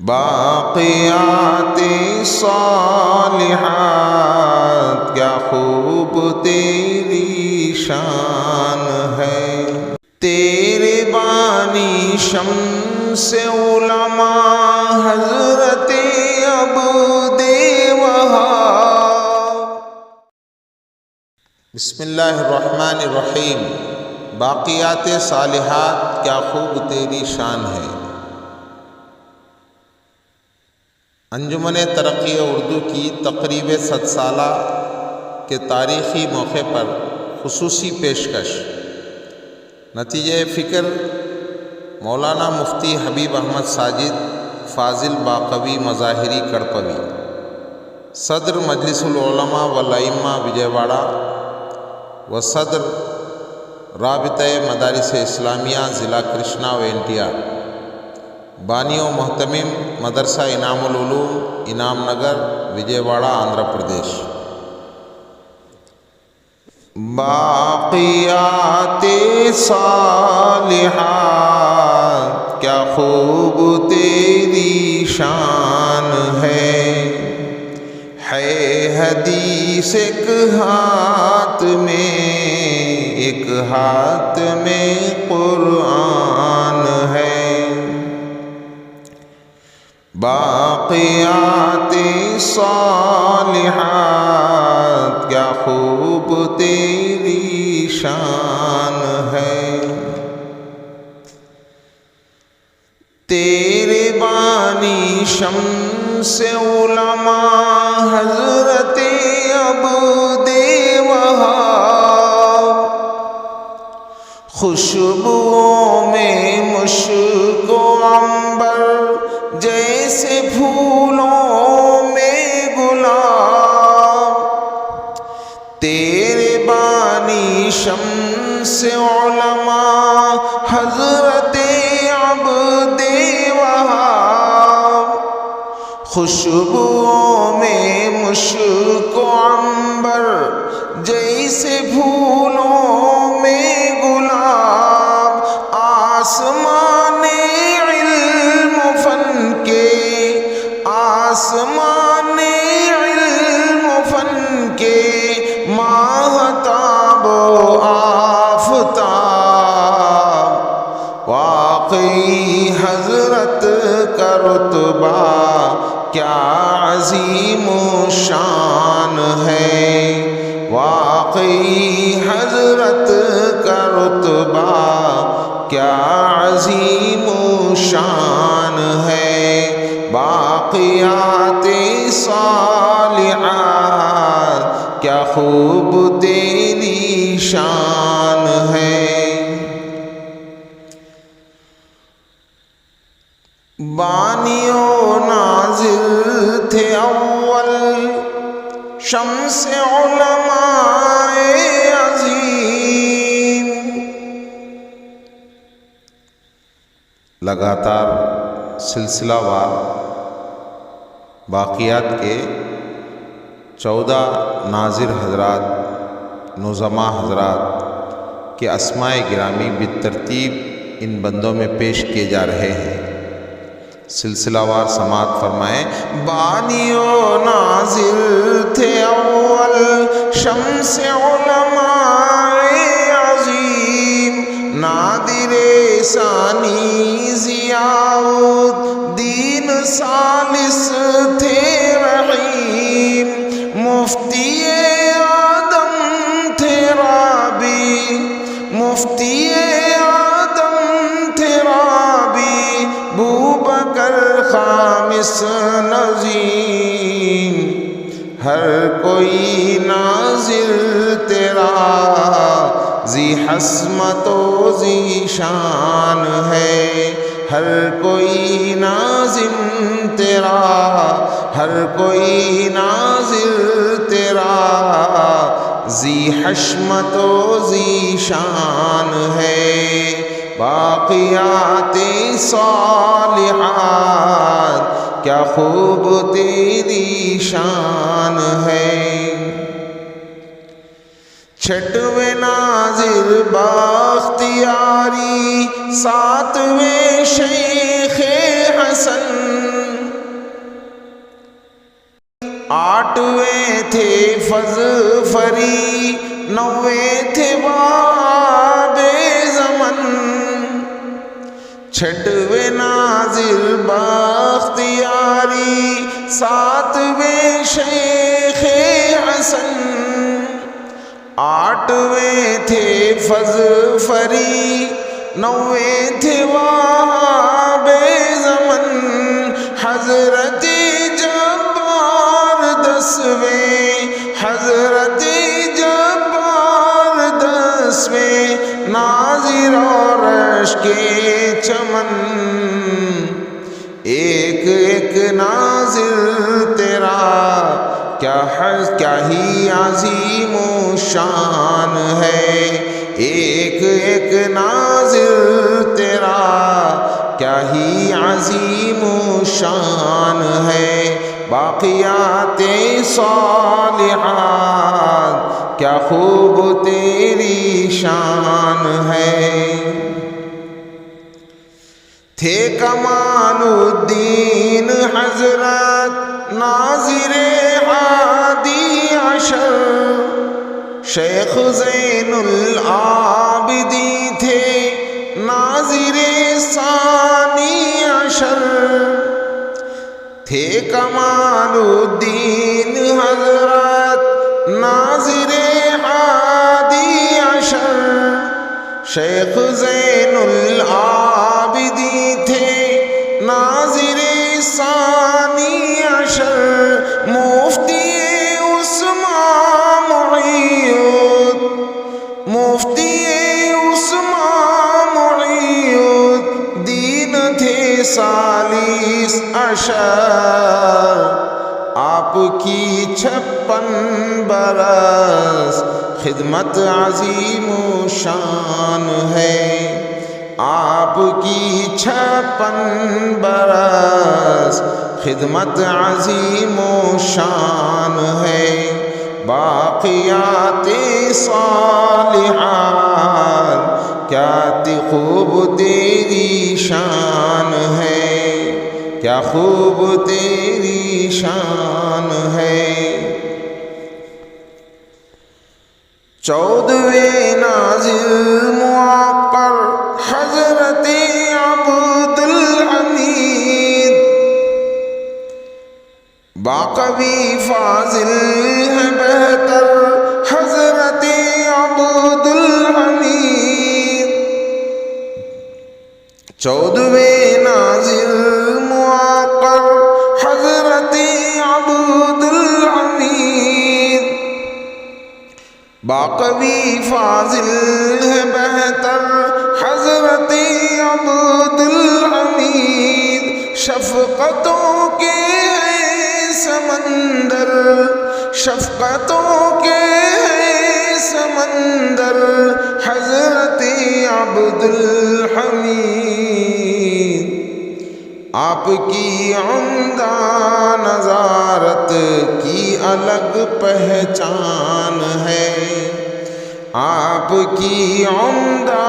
باقیات صالحات کیا خوب تیری شان ہے، تیرے بانی شمس علماء حضرت عبد وہاب۔ بسم اللہ الرحمن الرحیم۔ باقیات صالحات کیا خوب تیری شان ہے۔ انجمن ترقی اردو کی تقریب 100 سالہ کے تاریخی موقع پر خصوصی پیشکش۔ نتیجہ فکر مولانا مفتی حبیب احمد ساجد فاضل باقوی مظاہری کڑپوی، صدر مجلس العلماء والائمہ وجے واڑہ و صدر رابطہ مدارس اسلامیہ ضلع کرشنا و NTR، بانی و محتمم مدرسہ انعام العلوم انعام نگر وجے واڑہ آندھرا پردیش۔ باقیات صالحات کیا خوب تیری شان ہے، حدیث ایک ہاتھ میں قرآن ہے۔ باقیات صالحات کیا خوب تیری شان ہے، تیرے بانی شمس علماء حضرت عبد وہاب، خوشبوؤں میں مشک و عنبر جیسے پھولوں میں گلاب، تیرے بانی شمس علماء حضرت عبد وہاب، خوشبوؤں میں مشک و عنبر جیسے پھولوں میں گلاب، آسمان علم فن کے ماہتاب و آفتاب، واقعی حضرت کا رتبہ کیا عظیم و شان ہے، واقعی حضرت کا رتبہ کیا عظیم و شان ہے۔ باقیات صالحات کیا خوب تیری شان ہے، بانی و نازل تھے اول شمس علماء عظیم، لگاتار سلسلہ وار باقیات کے 14 ناظر حضرات نظما حضرات کے اسماء گرامی بالترتیب ان بندوں میں پیش کیے جا رہے ہیں۔ سلسلہ وار سماعت فرمائیں۔ بانی و ناظر تھے اول شمس علماء عظیم، نادر ثانی ضیاء الدین ثالث تھے رحیم، مفتی آدم تھے رابی، مفتی آدم تھے رابی، بوبکر خامس نظیم، ہر کوئی ناظر تیرا ذی حسمت و ذی شان ہے، ہر کوئی ناظم تیرا، ہر کوئی ناظر تیرا ذی حشمت و ذی شان ہے۔ باقیات صالحات کیا خوب تیری شان ہے، چھٹویں ناظر باختیاری، ساتویں شیخ حسن، 8ویں تھے فض فری، 9ویں تھے باب زمن، 6ویں ناظر بختیاری، 7ویں شیخ حسن، 8ویں تھے فض فری، 9ویں تھے باب زمن، حضرت جبار 10ویں، حضرت جبار 10ویں، ناظر اور عرش کے چمن، ایک ایک ناظر تیرا کیا ہی عظیم و شان ہے، ایک ایک ناظر تیرا کیا ہی عظیم و شان ہے، باقیات صالحات کیا خوب تیری شان ہے، تھے کمال الدین حضرت ناظر ہادی عشر، شیخ زین العابدی تھے ناظر ثانی عشر، تھے کمال الدین حضرت ناظر ہادی عشر، شیخ زین العابدی تھے ناظر ثانی عشر، مفتی عثمان محی الدین، مفتی عثمان محی الدین تھے ثالث عشر، آپ کی 56 برس خدمت عظیم و شان ہے، آپ کی 56 برس خدمت عظیم و شان ہے، باقیات صالحات کیا خوب تیری شان ہے، کیا خوب تیری شان ہے، 14ویں ناظر موقر حضرت عبدالحمید، باقوی فاضل ہے بہتر حضرت عبدالحمید، 14ویں ناظر موقر حضرت عبدالحمید، باقوی فاضل ہے بہتر حضرت عبدالحمید، شفقتوں کے سمندر، شفقتوں کے سمندر حضرت عبدالحمید، آپ کی عمدہ نظارت کی الگ پہچان ہے، آپ کی عمدہ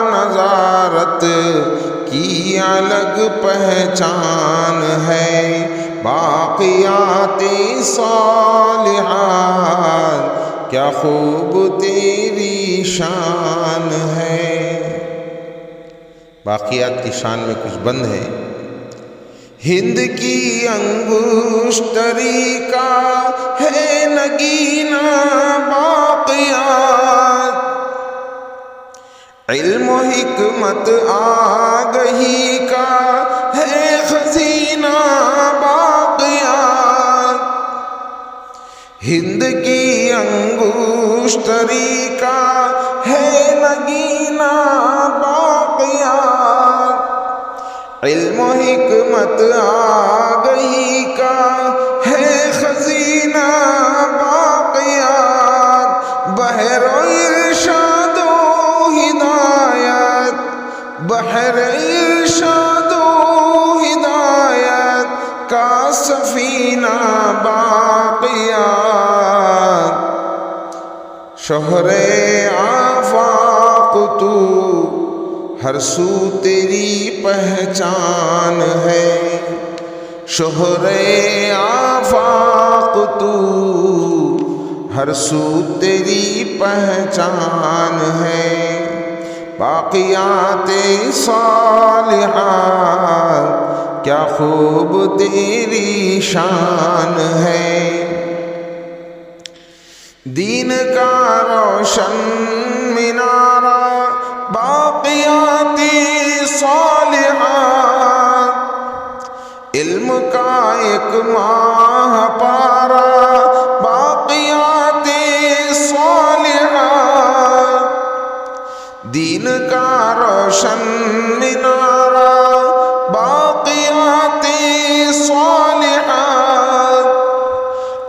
نظارت کی الگ پہچان ہے، باقیات صالحات کیا خوب تیری شان ہے، باقیات کی شان میں کچھ بند ہے، ہند کی انگشتری کا ہے نگینہ باقیات، علم و حکمت آگہی کا ہے خزینہ باقیات، ہند کی انگشتری کا ہے نگینہ باقیات، علم و حکمت آگہی کا ہے خزینہ باقیات، بحر ارشاد و ہدایت، بحر ارشاد و ہدایت کا سفینہ باقیات، شہر آفاق تو ہر سو تیری پہچان ہے، شہر آفاق تو ہر سو تیری پہچان ہے، باقیات صالحات کیا خوب تیری شان ہے۔ دین کا روشن منارہ باقیات صالحات، علم کا ایک ماہ پارا باقیات صالحات، دین کا روشن منارہ باقیات صالحات،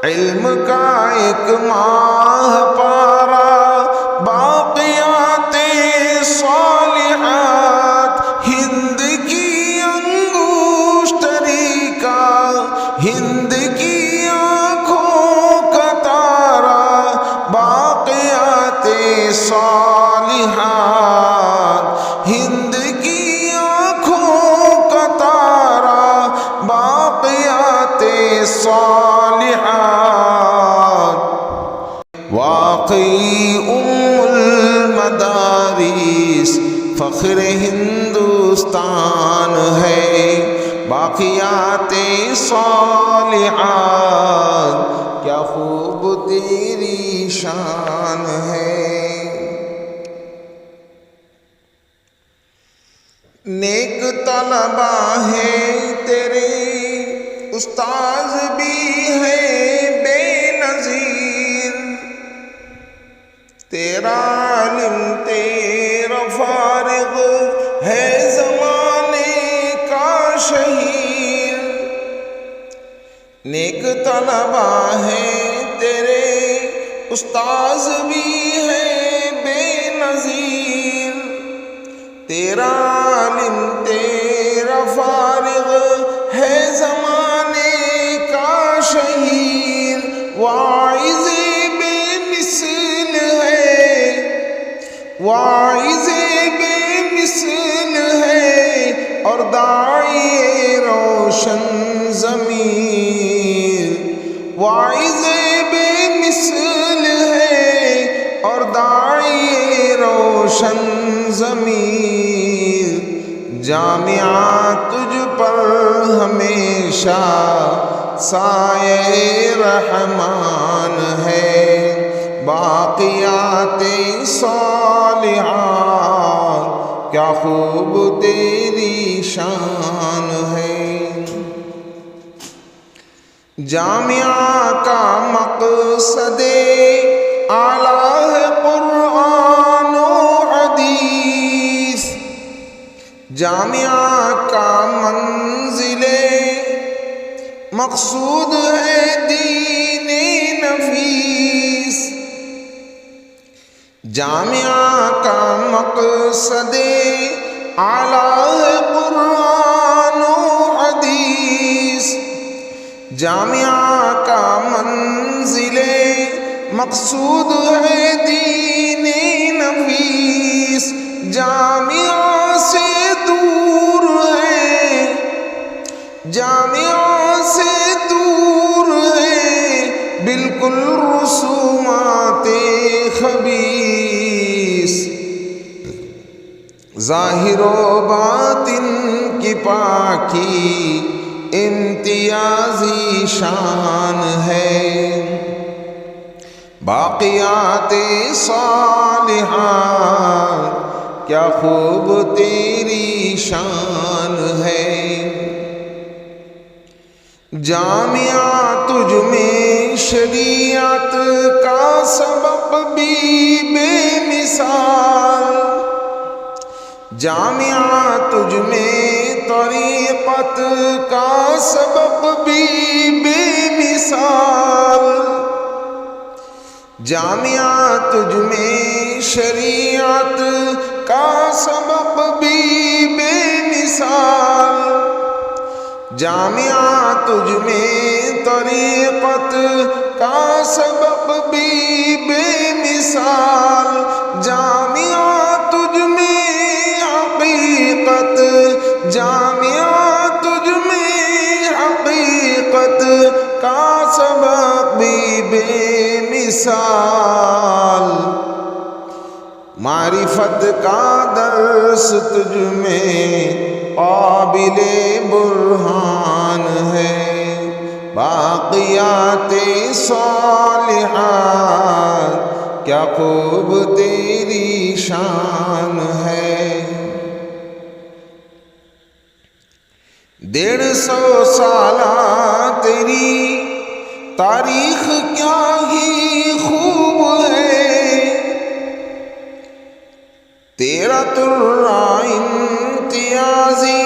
علم کا ایک ماہ پارا باقیات صالحات، ہند کی انگشتری کا، ہند کی آنکھوں کا تارا باقیات صالحات، ہند کی آنکھوں کا تارا باقیات صالحات، واقعی المدارس فخر ہندوستان ہے، باقیات صالحات کیا خوب تیری شان ہے۔ نیک طلبا ہیں تیرے، استاذ بھی ہیں بے نظیر، تیرا علم تیرا فارغ ہے زمانے کا شہیر، نیک طلبا ہیں تیرے، استاذ بھی ہیں بے نظیر، تیرا علم تیرا فارغ ہے زمانے کا شہیر، واعظ بے مثل ہے، واعظ بے مثل ہے، اور داعی روشن ضمیر، واعظ بے مثل ہے اور داعی روشن ضمیر، جامعہ تجھ پر ہمیشہ سایہ رحمان ہے، باقیات صالحات کیا خوب تیری شان ہے۔ جامعہ کا مقصد اعلیٰ ہے قرآن و حدیث، جامعہ کا منزل مقصود ہے دین نفیس، جامعہ کا مقصد اعلیٰ ہے قرآن و حدیث، جامعہ کا منزل مقصود ہے دین نفیس، جامعہ سے دور ہے، جامعہ سے دور ہے بالکل رسومات خبیث، ظاہر و باطن کی پاکی امتیازی شان ہے، باقیات صالحات کیا خوب تیری شان ہے۔ جامعہ تجھ میں شریعت کا سبق بھی بے مثال، جامعہ تجھ میں طریقت کا سبق بھی بے مثال، جامعہ تجھ میں شریعت کا سبق بھی بے مثال، جامعہ تجھ میں طریقت کا سبق بھی بے مثال، جامعہ تجھ میں حقیقت، جامعہ تجھ میں حقیقت کا سبق بے مثال، معرفت کا درس تجھ میں قابل برہان ہے، باقیات صالحات کیا خوب تیری شان ہے۔ 150 سالہ تیری تاریخ کیا ہی خوب ہے، تیرا ترا امتیازی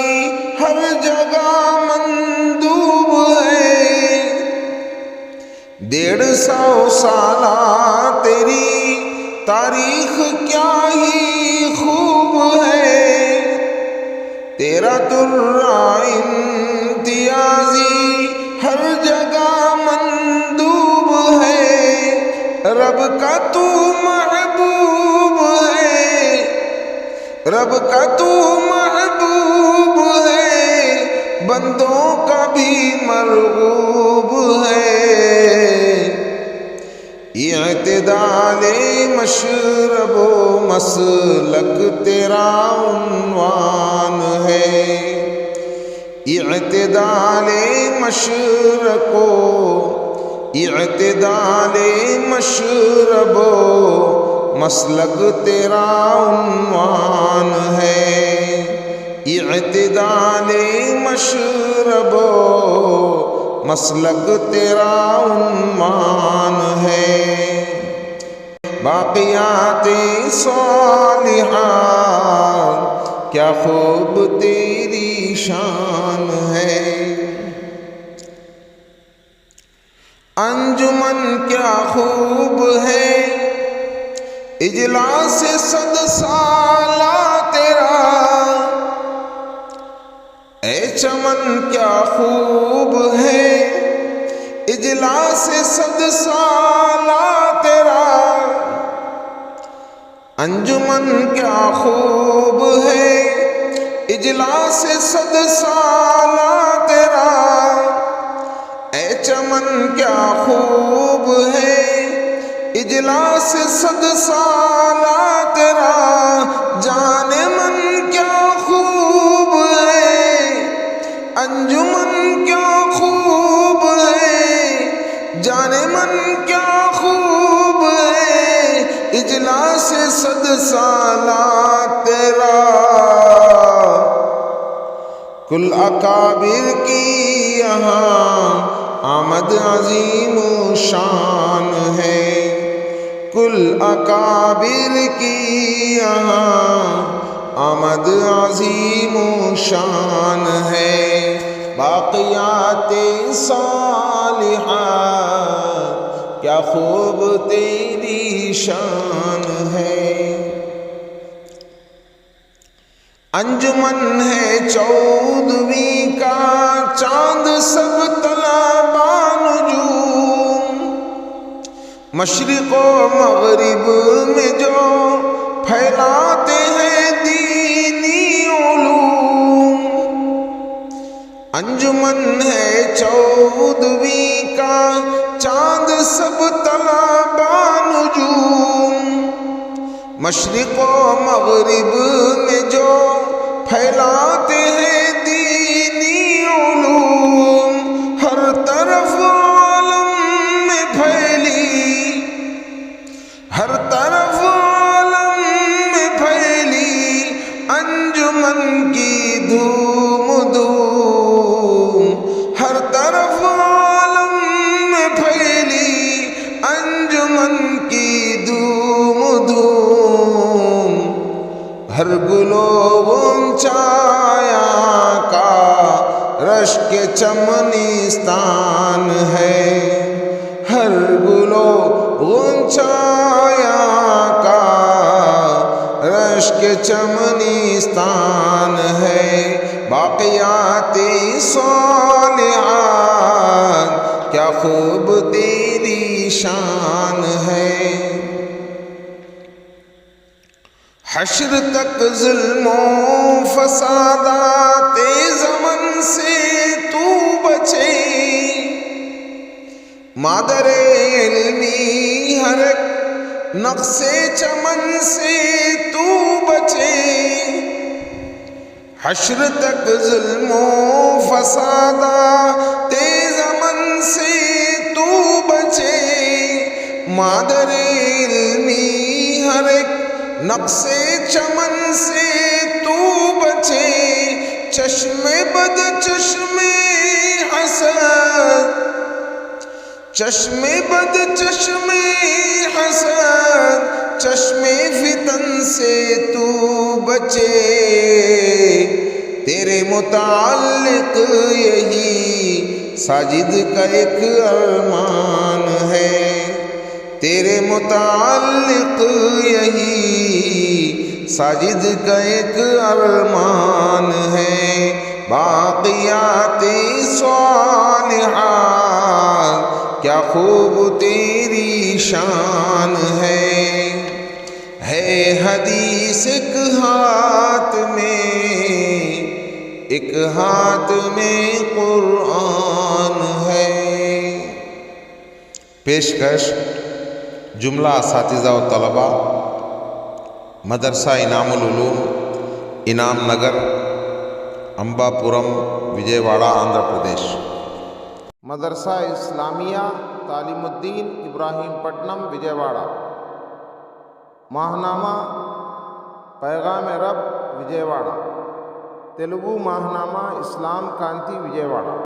ہر جگہ مندوب ہے۔ 150 سالہ تیری تاریخ کیا ہی خوب ہے، تیرا ترا امتیازی ہر جگہ مندوب ہے، رب کا تو محبوب ہے، رب کا تو محبوب ہے، بندوں کا بھی مرغوب ہے۔ اعتدال مشرب و مسلک تیرا عنوان ہے، اعتدال مشرق و اعتدال مشرب و مسلک تیرا عنوان ہے، اعتدال مشرب و مسلک تیرا عنوان ہے، باقیات صالحات کیا خوب تیری شان ہے۔ انجمن کیا خوب ہے اجلاس 100 سالہ تیرا، اے چمن کیا خوب ہے اجلاس 100 سالہ تیرا، انجمن کیا خوب ہے اجلاس 100 سالہ تیرا، اے چمن کیا خوب ہے اجلاس 100 سالہ تیرا، جان من کیا خوب ہے انجمن کیا خوب ہے، جان من کیا خوب ہے اجلاس 100 سالہ تیرا، کل اکابر کی یہاں آمد عظیم و شان ہے، کل اکابر کی یہاں آمد عظیم و شان ہے، باقیات صالحات کیا خوب تیری شان ہے۔ انجمن ہے 14ویں کا چاند سب طلبہ نجوم، مشرق و مغرب میں جو پھیلاتے ہیں دینی علوم، انجمن ہے 14ویں کا چاند سب طلبہ نجوم، مشرق و مغرب میں جو پھیلاتے ہیں دینی علوم، ہر طرف عالم میں پھیلی، ہر طرف عالم میں پھیلی انجمن کی دھوم دھوم، ہر طرف عالم میں پھیلی انجمن کی دھوم دھوم، ہر گلو غنچایا کا رشک چمنستان ہے، ہر گلو غنچایا کا رشک چمنستان ہے، باقیات صالحات کیا خوب تیری شان ہے۔ حشر تک ظلم و فسادات زمن سے تو بچے، مادر علمی ہر ایک نقص چمن سے تو بچے، حشر تک ظلم و فسادات زمن سے تو بچے، مادر علمی ہر ایک نقص چمن سے تو بچے، چشم بد چشم حسد، چشم بد چشم حسد، چشم فتن سے تو بچے، تیرے متعلق یہی ساجد کا ایک ارمان ہے، تیرے متعلق یہی ساجد کا ایک ارمان ہے، باقیات صالحات کیا خوب تیری شان ہے حدیث ایک ہاتھ میں قرآن ہے۔ پیشکش جملہ اساتذہ و طلباء، مدرسہ انعام العلوم، انعام نگر، امباپورم، وجے واڑہ، آندھرا پردیش۔ مدرسہ اسلامیہ تعلیم الدین ابراہیم پٹنم، وجے واڑہ۔ ماہنامہ پیغام رب، وجے واڑہ۔ تیلگو ماہنامہ اسلام کانتی، وجے واڑہ۔